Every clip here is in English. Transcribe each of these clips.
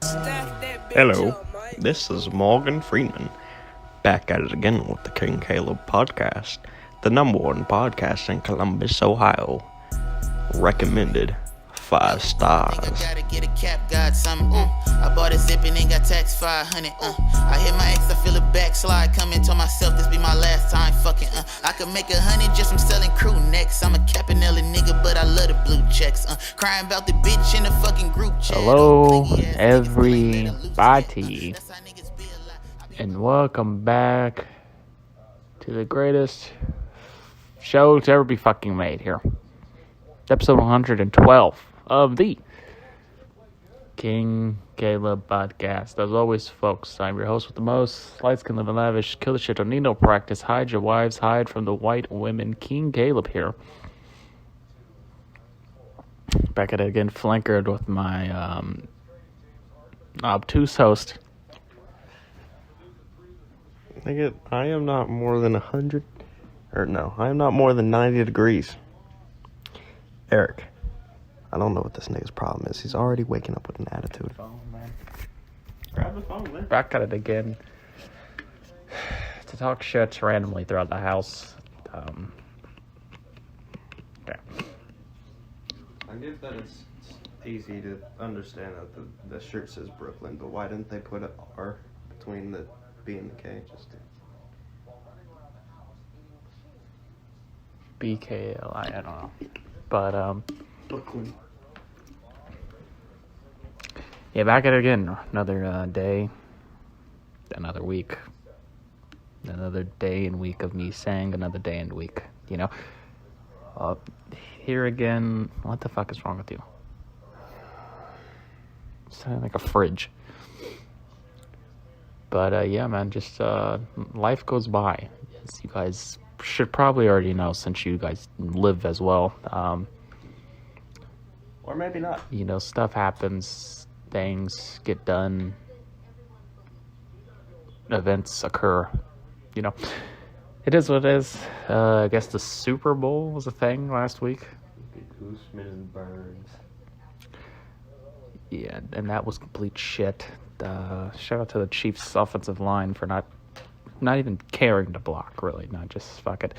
Hello, this is Morgan Freeman, back at it again with the King Kaleb podcast, the number one podcast in Columbus, Ohio. Recommended 5 stars. Gotta get a cap, got something. I bought a zip and then got taxed 500. I hit my ex, I feel a backslide. Coming to myself, this be my last time fucking. I could make 100 just from selling crew necks. I'm a Capanelli nigga, but I love the blue checks. Crying about the bitch in the fucking group chat. Hello, everybody, and welcome back to the greatest show to ever be fucking made here. Episode 112 of the King Kaleb podcast. As always, folks, I'm your host with the most. Lights can live in lavish, kill the shit, don't need no practice. Hide your wives, hide from the white women. King Kaleb here. Back at it again, flankered with my obtuse host. I am not more than 100, I am not more than 90 degrees. Eric, I don't know what this nigga's problem is. He's already waking up with an attitude. Grab the phone, man. Back at it again to talk shit randomly throughout the house. Okay. I get that it's easy to understand that the shirt says Brooklyn, but why didn't they put an R between the B and the K? BKL, I don't know. But, Brooklyn. yeah, back at it again. Another day, another week, another day and week of me saying another day and week, you know. Here again, what the fuck is wrong with you? Sounding like a fridge. But, yeah, man, just, life goes by. As you guys should probably already know since you guys live as well. Or maybe not. You know, stuff happens, things get done, events occur, you know. It is what it is. I guess the Super Bowl was a thing last week. Goose, Mrs. Burns. Yeah, and that was complete shit. Shout out to the Chiefs' offensive line for not even caring to block, really, not just fuck it.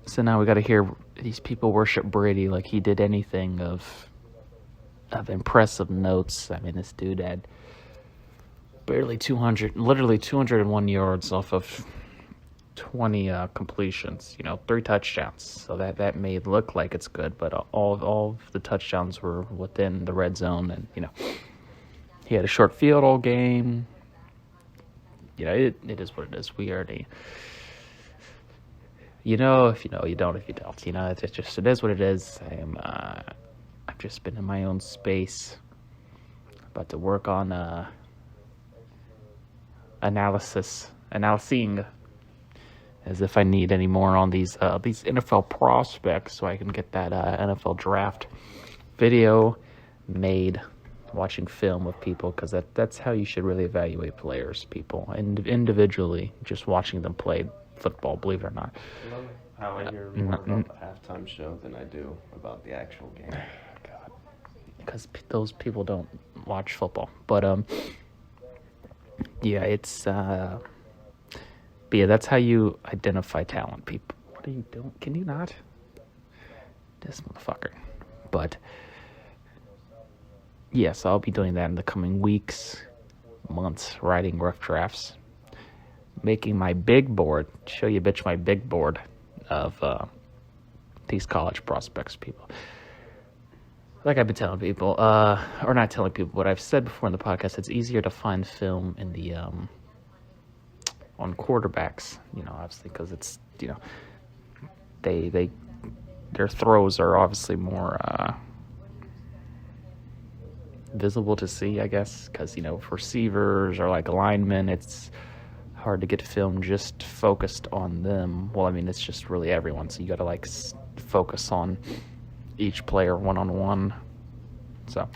So now we got to hear these people worship Brady like he did anything of impressive notes. I mean, this dude had literally 201 yards off of 20 completions, 3 touchdowns. So that made look like it's good, but all of the touchdowns were within the red zone, and he had a short field all game. It is what it is. We already, if you know, you don't if you don't. It is what it is. I've just been in my own space, about to work on analyzing, as if I need any more on these NFL prospects, so I can get that NFL draft video made. Watching film of people, because that's how you should really evaluate players, people, and individually, just watching them play football, believe it or not. I love how I hear more about the halftime show than I do about the actual game. God, because those people don't watch football. But yeah, it's but yeah, that's how you identify talent, people. What are you doing? Can you not? This motherfucker. But yes, I'll be doing that in the coming weeks, months, writing rough drafts, making my big board, show you bitch my big board of these college prospects, people. Like I've been telling people, or not telling people, but I've said before in the podcast, it's easier to find film in the, on quarterbacks, obviously, because it's, their throws are obviously more, visible to see, I guess, because receivers or like linemen, it's hard to get film just focused on them. Well, I mean, it's just really everyone, so you gotta focus on each player one-on-one. So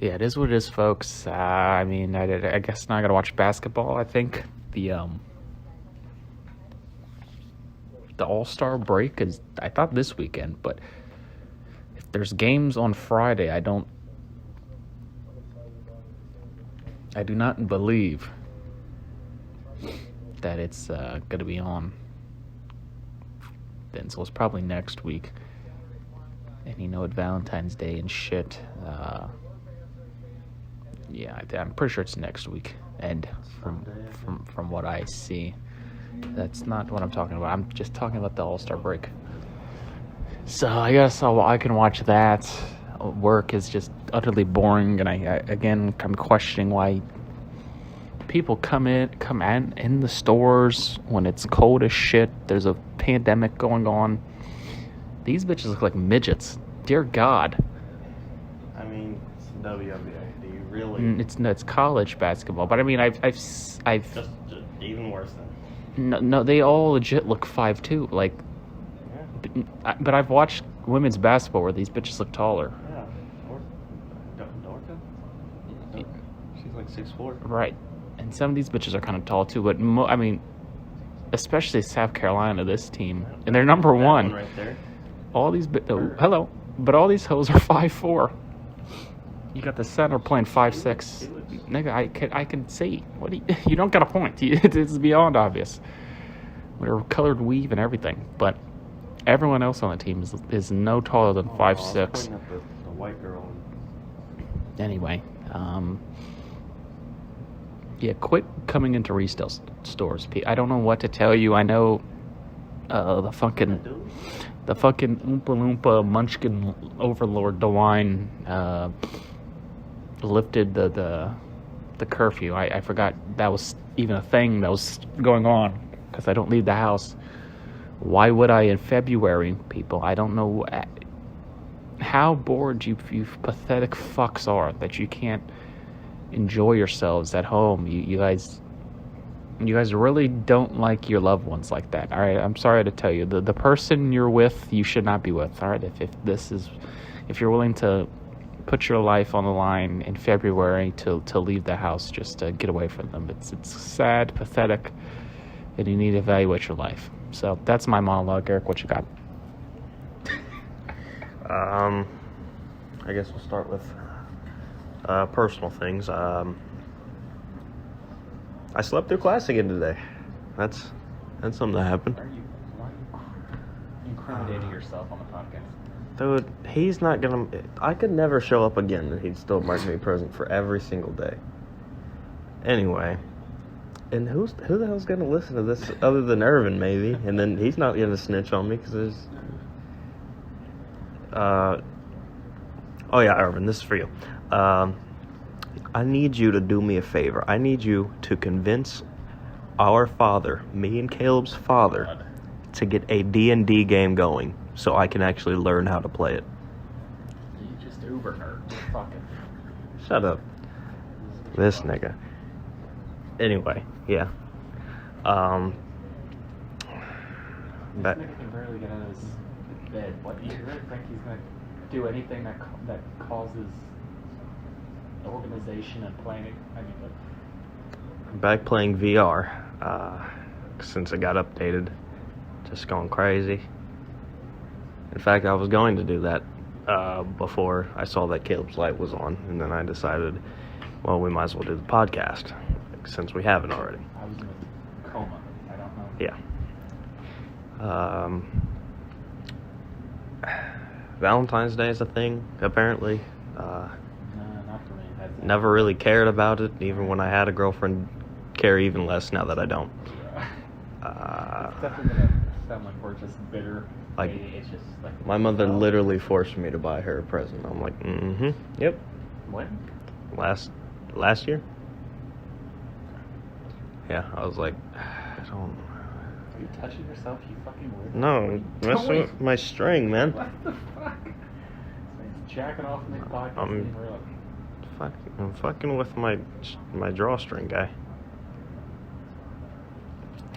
yeah, it is what it is, folks. I mean, I guess now I gotta watch basketball. I think the All-Star break is, I thought, this weekend, but there's games on Friday. I do not believe that it's going to be on then, so it's probably next week. And you know, at Valentine's Day and shit, yeah, I'm pretty sure it's next week. And from what I see, that's not what I'm talking about. I'm just talking about the All-Star break. So I guess I can watch that. Work is just utterly boring, and I'm questioning why people come in the stores when it's cold as shit. There's a pandemic going on. These bitches look like midgets. Dear God. I mean, it's WNBA. Do you really? It's college basketball, but I mean, I've just even worse than. No, they all legit look 5'2". Like, yeah. But I've watched women's basketball where these bitches look taller. Yeah, Dorka. She's like 6'4". Right, and some of these bitches are kind of tall too. But I mean, especially South Carolina, this team, and they're number one. Right there. All these but all these hoes are 5'4". You got the center playing 5'6". Nigga, I can see. What you don't got a point. It's beyond obvious. With her colored weave and everything, but everyone else on the team is no taller than 5'6". The white girl. Anyway, yeah, quit coming into resale stores. I don't know what to tell you. I know the fucking Oompa Loompa Munchkin Overlord DeWine lifted the curfew. I forgot that was even a thing that was going on because I don't leave the house. Why would I in February, people? I don't know how bored you pathetic fucks are that you can't enjoy yourselves at home. You guys really don't like your loved ones like that. All right, I'm sorry to tell you, the person you're with, you should not be with. All right, if you're willing to put your life on the line in February to leave the house just to get away from them, it's sad, pathetic, and you need to evaluate your life. So that's my monologue. Eric, what you got? I guess we'll start with personal things. I slept through class again today. That's something that happened. Are you incriminating yourself on the podcast? Dude, he's not gonna. I could never show up again, and he'd still mark me present for every single day. Anyway, and who the hell's gonna listen to this other than Irvin, maybe? And then he's not gonna snitch on me because there's. Oh yeah, Irvin, this is for you. I need you to do me a favor. I need you to convince our father, me and Caleb's father, to get a D&D game going so I can actually learn how to play it. You just uber nerd. Fucking. Shut up. This nigga. Anyway, yeah. This nigga can barely get out of his bed. What, do you really think he's gonna do anything that causes organization and planning? I mean, like, I'm back playing VR since it got updated. Just going crazy. In fact, I was going to do that before I saw that Caleb's light was on, and then I decided, well, we might as well do the podcast since we haven't already. I was in a coma. I don't know. Yeah. Valentine's Day is a thing, apparently. No, not for me. Never really cared about it, even when I had a girlfriend. Care even less now that I don't. It's definitely gonna sound like we're just bitter. Like, it's just like my mother literally forced me to buy her a present. I'm like, yep. When? Last year. Yeah, I was like, I don't. Are you touching yourself? You fucking weird. No, messing with my string, man. What the fuck? He's jacking off in the podcast. I'm fucking with my drawstring guy.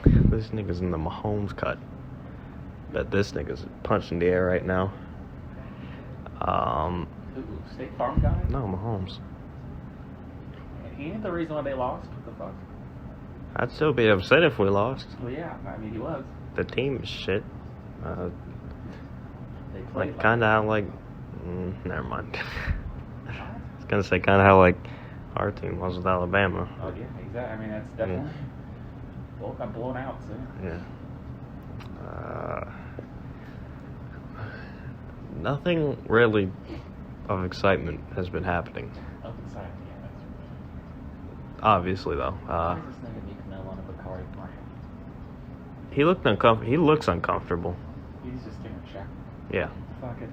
This nigga's in the Mahomes cut. Bet this nigga's punching the air right now. State Farm guy? No, Mahomes. He ain't the reason why they lost. What the fuck? I'd still be upset if we lost. Well, yeah, I mean, he was. The team is shit. They played Kind of like Never mind. I was gonna say kind of how like our team was with Alabama. Oh yeah, exactly. I mean, that's definitely. Both got blown out, so. Yeah. Nothing really of excitement has been happening. Of excitement, yeah. That's obviously, though. why is this nigga Nick Mel on a Bacardi playing? He looked uncomfortable. He looks uncomfortable. He's just getting a check. Yeah. Fuck it.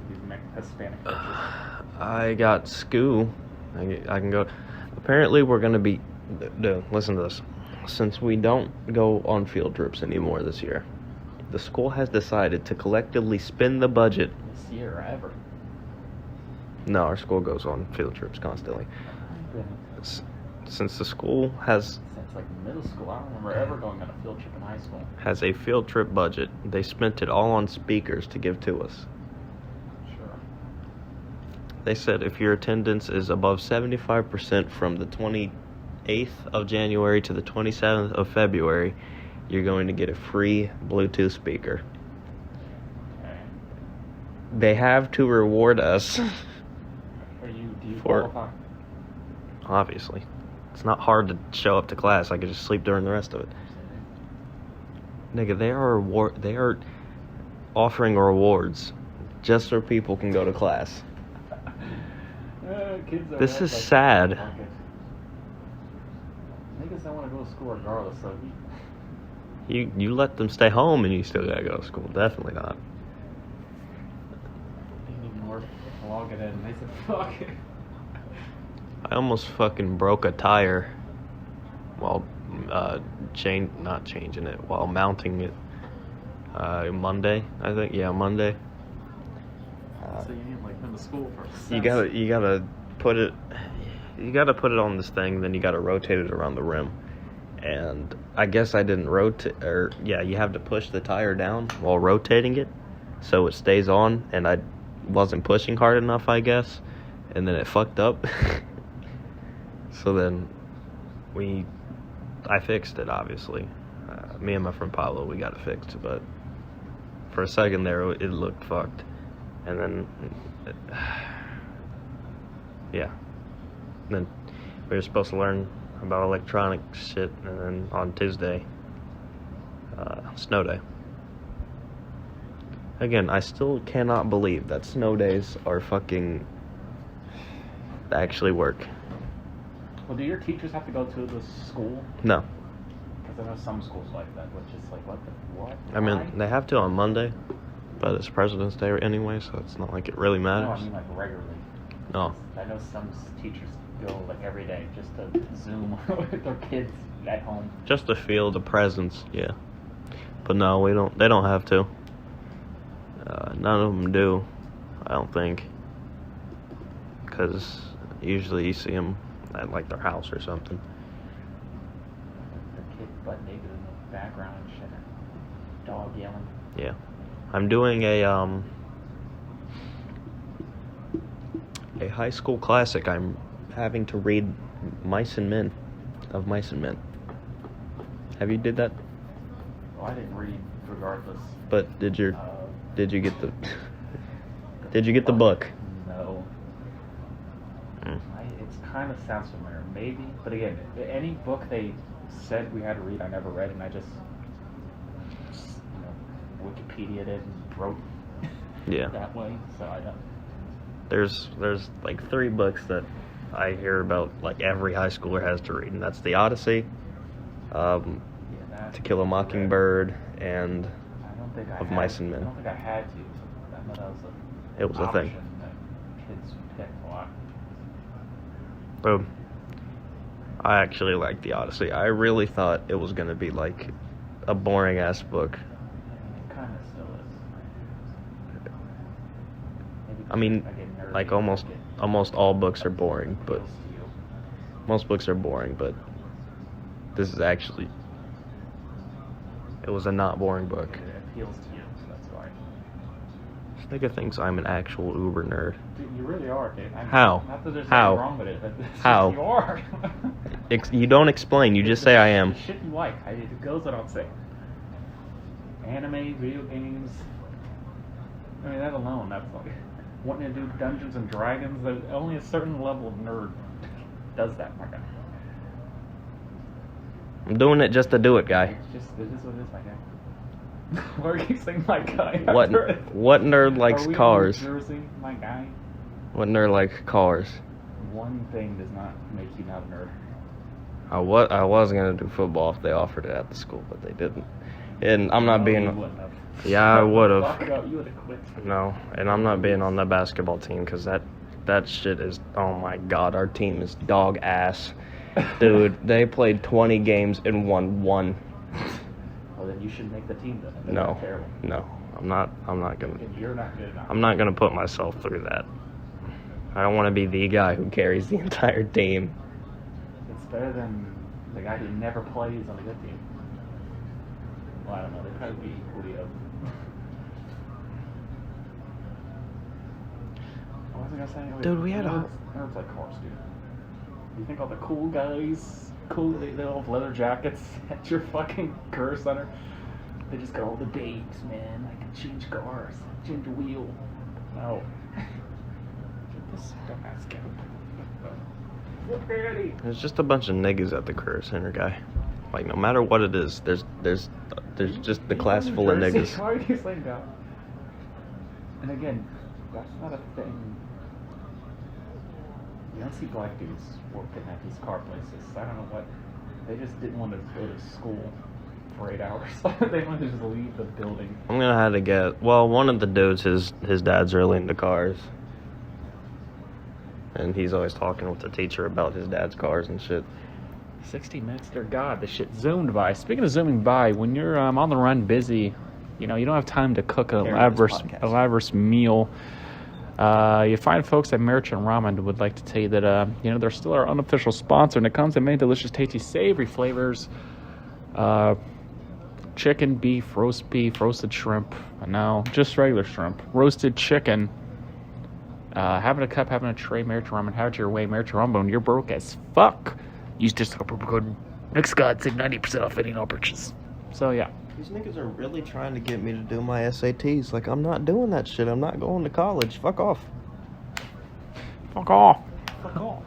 These Hispanic coaches. I got SCU. I can go. Apparently, we're gonna be. Listen to this. Since we don't go on field trips anymore this year, the school has decided to collectively spend the budget. This year or ever. No, our school goes on field trips constantly. Since the school has Since like middle school, I don't remember ever going on a field trip in high school. has a field trip budget, they spent it all on speakers to give to us. Sure. They said if your attendance is above 75% from the 28th of January to the 27th of February, you're going to get a free Bluetooth speaker. Okay. They have to reward us. Do you For- qualify? Obviously. It's not hard to show up to class. I could just sleep during the rest of it. Nigga, they are offering rewards just so people can go to class. Kids This is sad. Niggas don't want to go to school regardless, so You let them stay home and you still gotta go to school. Definitely not. didn't even work. Log it in. They said, fuck it. I almost fucking broke a tire while not changing it, while mounting it Monday, I think. Yeah, Monday. So you need like been to school for. You gotta put it on this thing, then you gotta rotate it around the rim. And I guess I didn't rotate, you have to push the tire down while rotating it so it stays on, and I wasn't pushing hard enough, I guess, and then it fucked up. So then I fixed it, obviously. Me and my friend Pablo, we got it fixed, but for a second there, it looked fucked. And then, then we were supposed to learn about electronic shit, and then on Tuesday, snow day. Again, I still cannot believe that snow days are fucking actually work. Well, do your teachers have to go to the school? No. Because I know some schools like that, which is like, what? I mean, Why? they have to on Monday, but it's President's Day anyway, so it's not like it really No, I matters. mean like regularly. No. I know some teachers go like every day just to Zoom with their kids at home. Just to feel the presence, yeah. But no, they don't have to. None of them do, I don't think. Because usually you see them at like their house or something. Their kid butt naked in the background and shit. Dog yelling. Yeah. I'm doing a high school classic. I'm having to read Mice and Men. Have you did that? Well, I didn't read regardless. But did you get the Uh, book? No. Mm. It kind of sounds familiar, maybe. But again, any book they said we had to read, I never read, and I just Wikipedia'd it and wrote Yeah. that way. So I don't. There's like 3 books that I hear about like every high schooler has to read, and that's The Odyssey, To Kill a Mockingbird, and I don't think Of Mice and Men. I don't think I had to. I know that was It was a thing. option that kids picked a lot. Boom. I actually like The Odyssey. I really thought it was gonna be like a boring ass book. It kind of still is. Maybe I mean, I get nerdy like and almost all books are boring, but appeals to you. most books are boring, but this is actually, it was a not boring book. It appeals to you, so that's why. This nigga thinks I'm an actual uber nerd. Dude, you really are, dude. I mean, How? Not that there's How? anything wrong with it, but it's How? just you are. You don't explain, you just say I am. The shit you like. It goes without saying. Anime, video games, I mean, that alone, that's like wanting to do Dungeons and Dragons. There's only a certain level of nerd does that, my guy. I'm doing it just to do it, guy. It is what it is, my guy. Why are you saying my guy? What nerd likes cars? New Jersey, my guy. What nerd likes cars? One thing does not make you not a nerd. I was gonna do football if they offered it at the school, but they didn't. And I'm not being. You wouldn't have. Yeah, I would have. Fuck up, you would have quit. No, and I'm not being on the basketball team because that shit is. Oh my god, our team is dog ass, dude. They played 20 games and won 1. Well, then you should make the team then. No, I'm not gonna. And you're not good enough. I'm not gonna put myself through that. I don't want to be the guy who carries the entire team. It's better than the guy who never plays on a good team. Well, I don't know. They probably be equally of. What was I gonna say? Wait, Dude, we had a. Nerds like cars, dude. You think all the cool guys, they all have leather jackets at your fucking career center? They just got all the babes, man. I can change cars, change a wheel. No. This dumbass guy. There's just a bunch of niggas at the career center, guy. Like, no matter what it is, there's just the class full of niggas. Why are you saying that? And again, that's not a thing. You don't see black dudes working at these car places. I don't know what. They just didn't want to go to school for 8 hours. They wanted to just leave the building. I'm gonna have to get. Well, one of the dudes, his dad's really into cars. And he's always talking with the teacher about his dad's cars and shit. 60 minutes, dear God, this shit zoomed by. Speaking of zooming by, when you're on the run, busy, you don't have time to cook an elaborate meal. You find folks at Merchant Ramen would like to tell you that they're still our unofficial sponsor, and it comes in many delicious, tasty, savory flavors. Chicken, beef, roasted shrimp. No, just regular shrimp. Roasted chicken. Having a cup, having a tray, Merchant Ramen, have it your way, Merchant Ramen. When you're broke as fuck, use discount promo code NEXTGOD, save 90% off any all purchase. So, yeah. These niggas are really trying to get me to do my SATs. Like, I'm not doing that shit. I'm not going to college. Fuck off. Fuck off. Fuck off.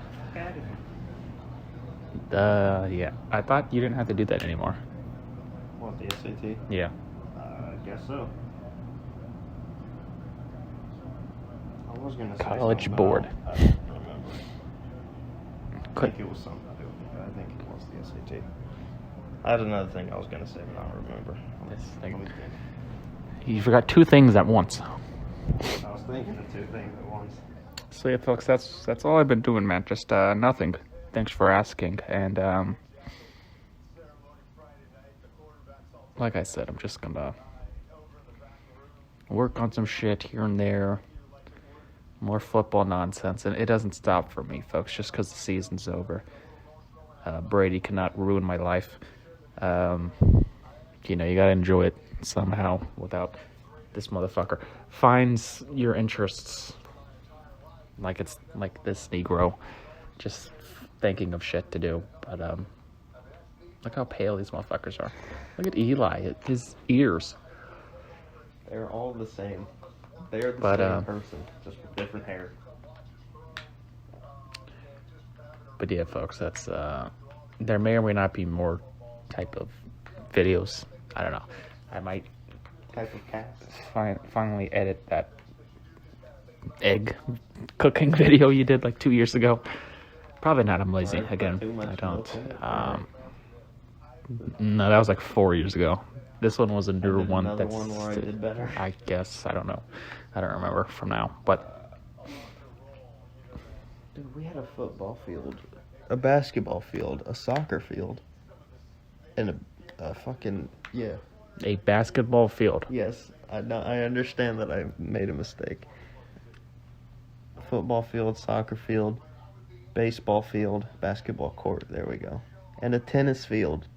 Yeah. I thought you didn't have to do that anymore. What, the SAT? Yeah. I guess so. I was going to say College board. I don't remember. I think it was something to do with it. I think it was the SAT. I had another thing I was going to say, but I don't remember. You forgot 2 things at once. I was thinking of 2 things at once. So yeah, folks, that's all I've been doing, man. Just nothing. Thanks for asking. And like I said, I'm just gonna work on some shit here and there. More football nonsense, and it doesn't stop for me, folks. Just because the season's over, Brady cannot ruin my life. You gotta enjoy it somehow without this motherfucker finds your interests like it's like this Negro just thinking of shit to do. But look how pale these motherfuckers are. Look at Eli, his ears. They're all the same. They're the same person, just with different hair. But yeah, folks, that's there may or may not be more type of videos. I don't know. I might Type of cat. Finally edit that egg cooking video you did like 2 years ago. Probably not. I'm lazy again. I don't. No, that was like 4 years ago. This one was a newer one. That's one where I did better. I guess. I don't know. I don't remember from now. But dude, we had a football field, a basketball field, a soccer field, and a fucking a basketball field. Yes, I understand that I made a mistake. A football field, soccer field, baseball field, basketball court. There we go, and a tennis field.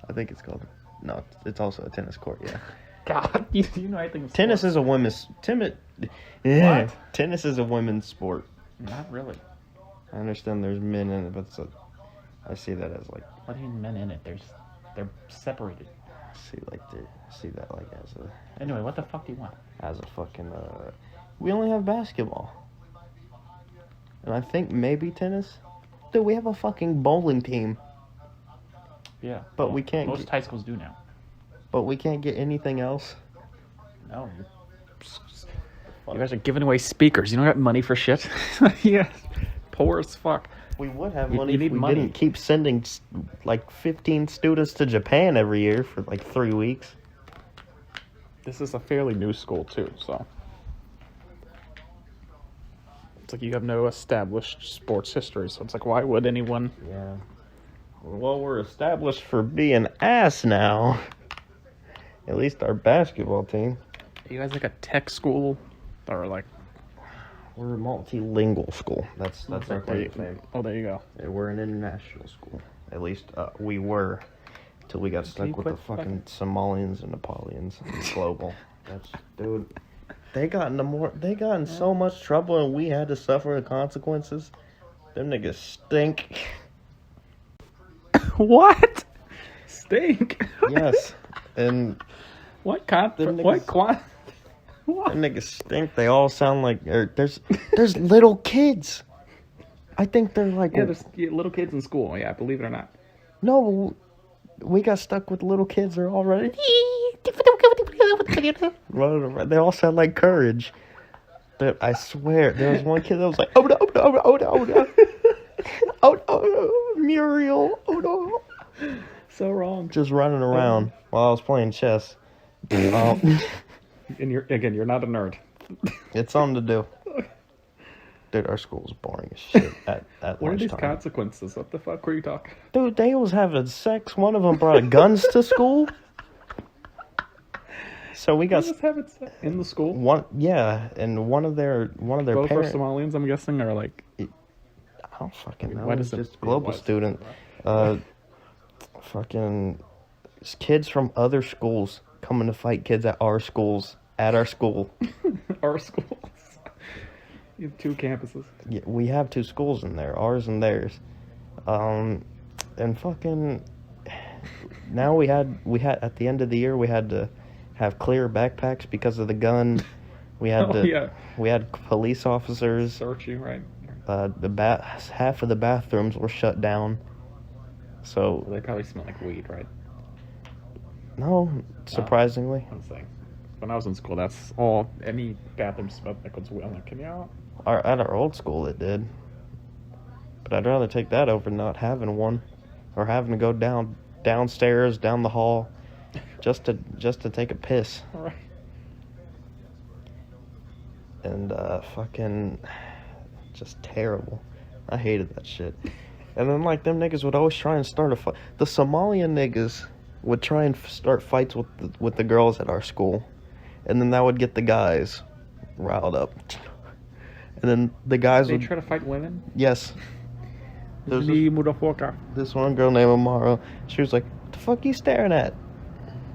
I think it's called. No, it's also a tennis court. Yeah. God, you know I think tennis is a women's What? Tennis is a women's sport. Not really. I understand there's men in it, but I see that as like. What do you mean men in it? They're separated. see that like Anyway, what the fuck do you want? as a fucking we only have basketball. And I think maybe tennis. Dude, we have a fucking bowling team. Yeah. But we can't Most high schools do now. But we can't get anything else. No. You guys are giving away speakers. You don't got money for shit. Yeah. Poor as fuck. We would have You money if need we money. didn't keep sending like 15 students to Japan every year for like 3 weeks. This is a fairly new school, too, so. It's like you have no established sports history, so it's like, why would anyone? Yeah. Well, we're established for being ass now. At least our basketball team. Are you guys like a tech school? Or like. We're a multilingual school. That's our thing. Oh, there you go. Yeah, we're an international school. At least we were. Till we got stuck with the fucking Somalians and Nepalians and global. Dude. They got in so much trouble and we had to suffer the consequences. Them niggas stink. What? Stink? Yes. And What? What? Them niggas stink. They all sound like there's little kids. I think they're like there's little kids in school. Yeah, believe it or not. No, we got stuck with little kids. They're all running. They all sound like Courage. But I swear, there was one kid that was like, oh no, Muriel, oh no. So wrong. Just running around while I was playing chess. And you're not a nerd. It's something to do. Dude, our school was boring as shit at What are these lunchtime. consequences? What the fuck were you talking? Dude, they was having sex. One of them brought guns to school. So we got Just have it in the school. and one of their Both parents. are Somalians, I'm guessing, or like. I don't fucking know. Why It's does it just global why- student. Fucking kids from other schools coming to fight kids at our schools. At our school. Our schools. You have 2 campuses. Yeah, we have 2 schools in there, ours and theirs. And fucking now we had at the end of the year we had to have clear backpacks because of the gun. We had we had police officers. Search you, right? Half of the bathrooms were shut down. So They probably smell like weed, right? no, surprisingly. I'm saying. When I was in school, that's all. Any bathroom smelled like was well. Like, At our old school it did. But I'd rather take that over not having one, or having to go downstairs, down the hall, just to take a piss. All right. And fucking just terrible. I hated that shit. And then like them niggas would always try and start a fight. The Somalian niggas would try and start fights with the girls at our school, and then that would get the guys riled up. And then the guys They would try to fight women. yes. There's The motherfucker. this one girl named Amara. She was like, "The fuck you staring at?"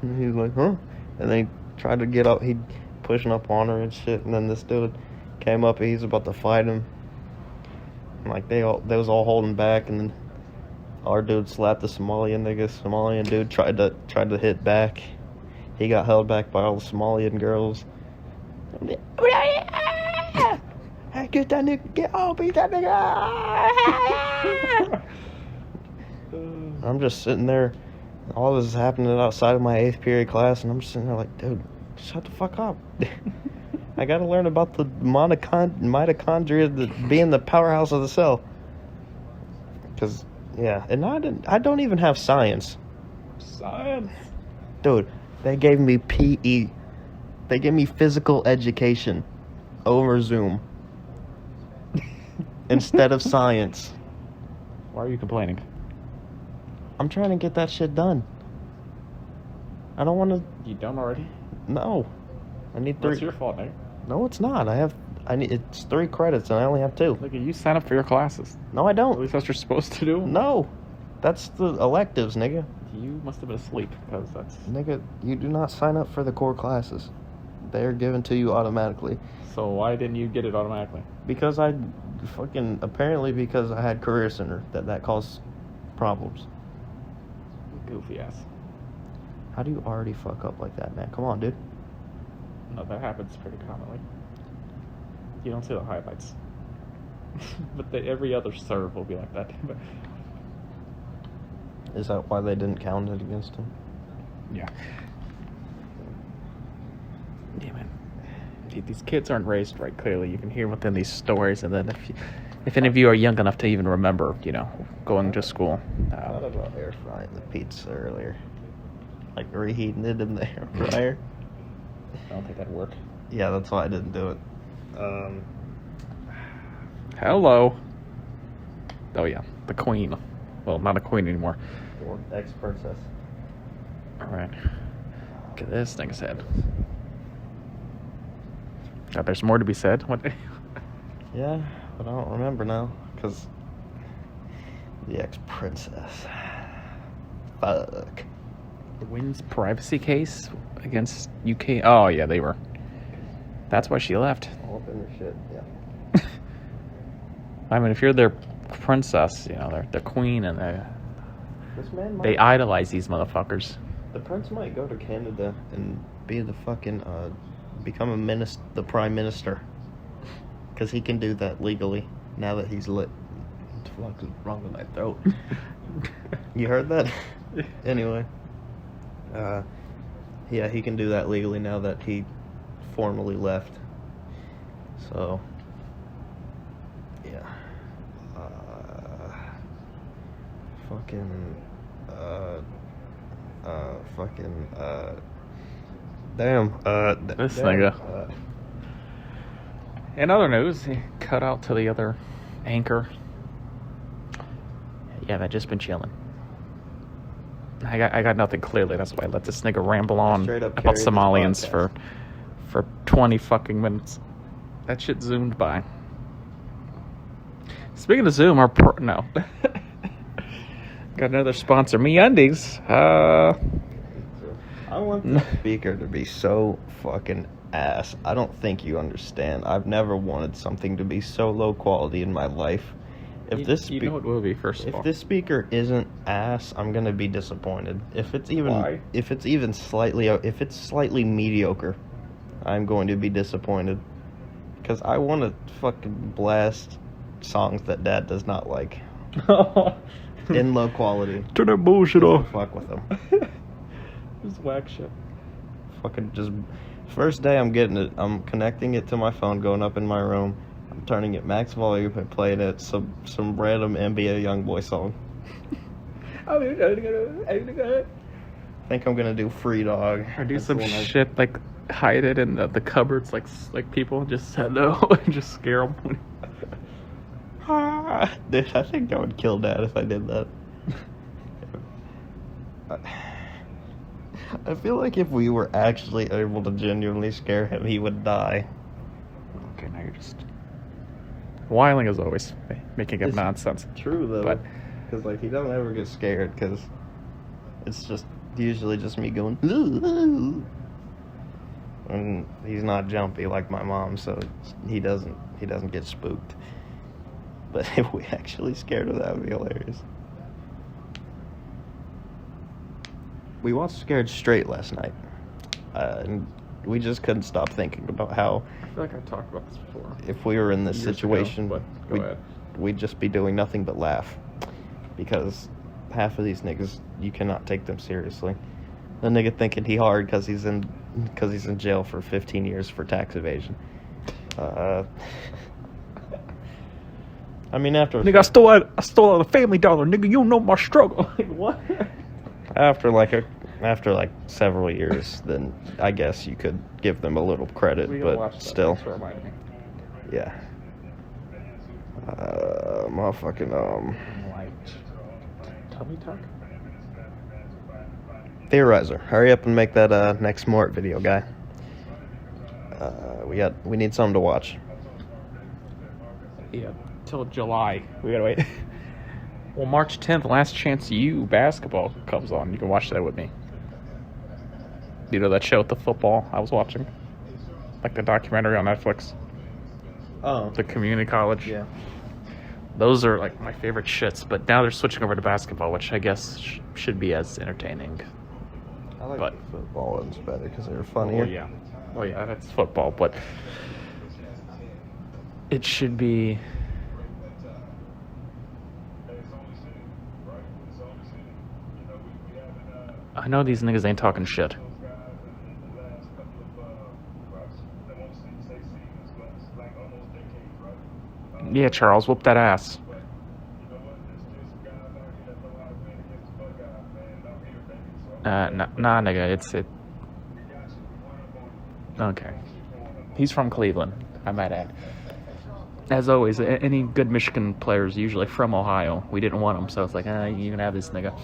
And he was like, "Huh?" And then he tried to get up. He pushing up on her and shit. And then this dude came up and he's about to fight him. And like they was all holding back. And then our dude slapped the Somalian nigga. Somalian dude tried to hit back. He got held back by all the Somalian girls. Hey, get that nigga! Beat that nigga! I'm just sitting there. All this is happening outside of my 8th period class, and I'm just sitting there like, dude, shut the fuck up. I gotta learn about the mitochondria being the powerhouse of the cell. Cause yeah, and I don't even have science. Science. Dude, they gave me PE. They gave me physical education over Zoom instead of science. Why are you complaining? I'm trying to get that shit done. I don't want to. You done already? No, I need 3. That's your fault, Nick. No, it's not. It's 3 credits and I only have 2. Look, you sign up for your classes. No, I At don't. least that's what you're supposed to do. No, that's the electives, nigga. You must have been asleep because that's. Nigga, you do not sign up for the core classes. They are given to you automatically. So why didn't you get it automatically? Because apparently because I had Career Center, that caused problems. Goofy ass. How do you already fuck up like that, man? Come on, dude. No, that happens pretty commonly. You don't see the highlights. But every other serve will be like that. Is that why they didn't count it against him? Yeah. Yeah, man. These kids aren't raised right, clearly. You can hear within these stories, and then if any of you are young enough to even remember, going to school. I thought about air frying the pizza earlier. Like reheating it in the air fryer. I don't think that'd work. Yeah, that's why I didn't do it. Hello. Oh, yeah. The queen. Well, not a queen anymore. Or ex-princess. All right. Look at this thing's head. God, there's more to be said. What? Yeah, but I don't remember now. Because the ex-princess. Fuck. The Wynn's privacy case against UK. Oh, yeah, they were. That's why she left. All up in her shit, yeah. I mean, if you're their princess, they're the queen, and This man they idolize these motherfuckers. The prince might go to Canada and be the fucking, become the prime minister. Because he can do that legally, now that he's lit. What the fuck is wrong with my throat? You heard that? Anyway. Yeah, he can do that legally now that he formally left. So, yeah. Damn. This nigga. In other news, he cut out to the other anchor. Yeah, I've just been chilling. I got nothing clearly. That's why I let this nigga ramble on about Somalians for 20 fucking minutes. That shit zoomed by. Speaking of Zoom, no. Got another sponsor, MeUndies. I want the speaker to be so fucking ass. I don't think you understand. I've never wanted something to be so low quality in my life. If this you know it will be, first of all. If this speaker isn't ass, I'm gonna be disappointed. If it's slightly mediocre, I'm going to be disappointed. Because I want to fucking blast songs that Dad does not like. In low quality. Turn that bullshit off. Fuck with them. Just whack shit. Fucking just... First day I'm getting it. I'm connecting it to my phone, going up in my room. I'm turning it max volume and playing it some random NBA YoungBoy song. I think I'm gonna do Free Dog. Or do some shit like hide it in the cupboards, like people just hello and just scare them. Dude, I think I would kill Dad if I did that. I feel like if we were actually able to genuinely scare him, he would die. Okay, now you're just whiling as always, making up nonsense. True though, but because like he don't ever get scared because it's just usually just me going, and he's not jumpy like my mom, so he doesn't get spooked. But if we actually scared him, that would be hilarious. We watched Scared Straight last night, and we just couldn't stop thinking about how... I feel like I've talked about this before. If we were in this situation, ago, we'd just be doing nothing but laugh. Because half of these niggas, you cannot take them seriously. The nigga thinking he hard because he's in jail for 15 years for tax evasion. I mean, after... Nigga, I stole out of Family Dollar. Nigga, you don't know my struggle. Like, what? After several years, then I guess you could give them a little credit, but still. Yeah. Motherfucking, Tummy tuck? Theorizer, hurry up and make that, next Mort video, guy. We need something to watch. Yeah, till July. We gotta wait. Well, March 10th, Last Chance U basketball comes on. You can watch that with me. You know that show with the football I was watching? Like the documentary on Netflix? Oh. The community college? Yeah. Those are like my favorite shits, but now they're switching over to basketball, which I guess should be as entertaining. I like but the football ones better because they're funnier. Oh yeah, that's football, but it should be. I know these niggas ain't talking shit. Yeah, Charles, whoop that ass. Nah, nigga, it's it. Okay. He's from Cleveland, I might add. As always, any good Michigan players usually from Ohio. We didn't want him, so it's like, you can have this nigga.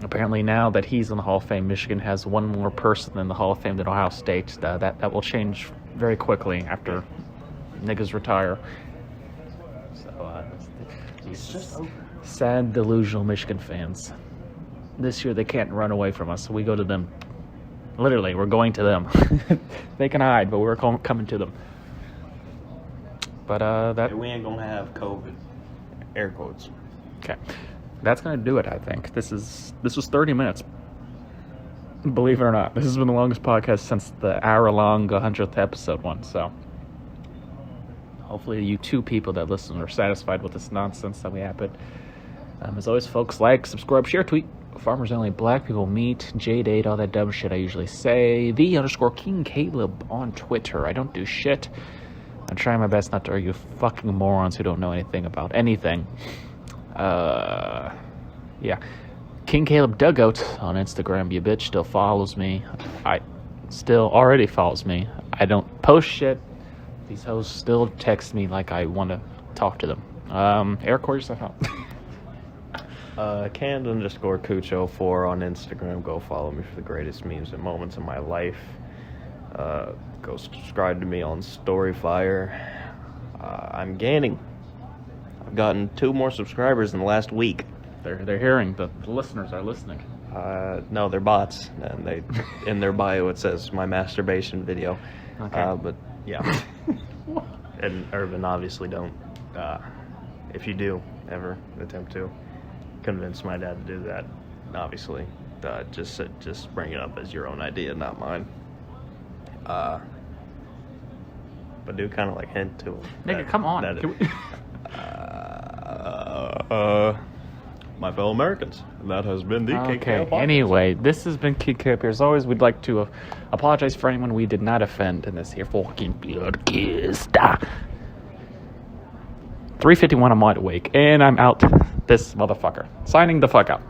Apparently now that he's in the Hall of Fame, Michigan has one more person in the Hall of Fame than Ohio State. That will change very quickly after niggas retire. So, it's just sad, delusional Michigan fans. This year they can't run away from us, so we go to them. Literally, we're going to them. They can hide, but we're coming to them. But that we ain't gonna have COVID. Air quotes. Okay, that's gonna do it. I think this was 30 minutes. Believe it or not, this has been the longest podcast since the hour-long 100th episode one. So hopefully, you two people that listen are satisfied with this nonsense that we have. But as always, folks, like, subscribe, share, tweet. Farmers only, black people meet, J-Date, all that dumb shit I usually say. _King Kaleb on Twitter. I don't do shit. I'm trying my best not to argue with fucking morons who don't know anything about anything. Yeah. King Kaleb Dugout on Instagram, you bitch, still follows me. Already follows me. I don't post shit. These hoes still text me like I want to talk to them. Eric, where's yourself out? Canned _Cucho4 on Instagram. Go follow me for the greatest memes and moments in my life. Go subscribe to me on Storyfire. I'm gaining. I've gotten 2 more subscribers in the last week. They're hearing. The listeners are listening. No, they're bots, and they in their bio it says my masturbation video. Okay. But yeah, and Urban obviously don't. If you do ever attempt to convince my dad to do that, obviously, just bring it up as your own idea, not mine. But do kind of like hint to him. Nigga, come on. My fellow Americans, that has been the Okay, KKL anyway, this has been King Kaleb. As always, we'd like to apologize for anyone we did not offend in this here fucking podcast. 3:51, I'm wide awake, and I'm out this motherfucker. Signing the fuck out.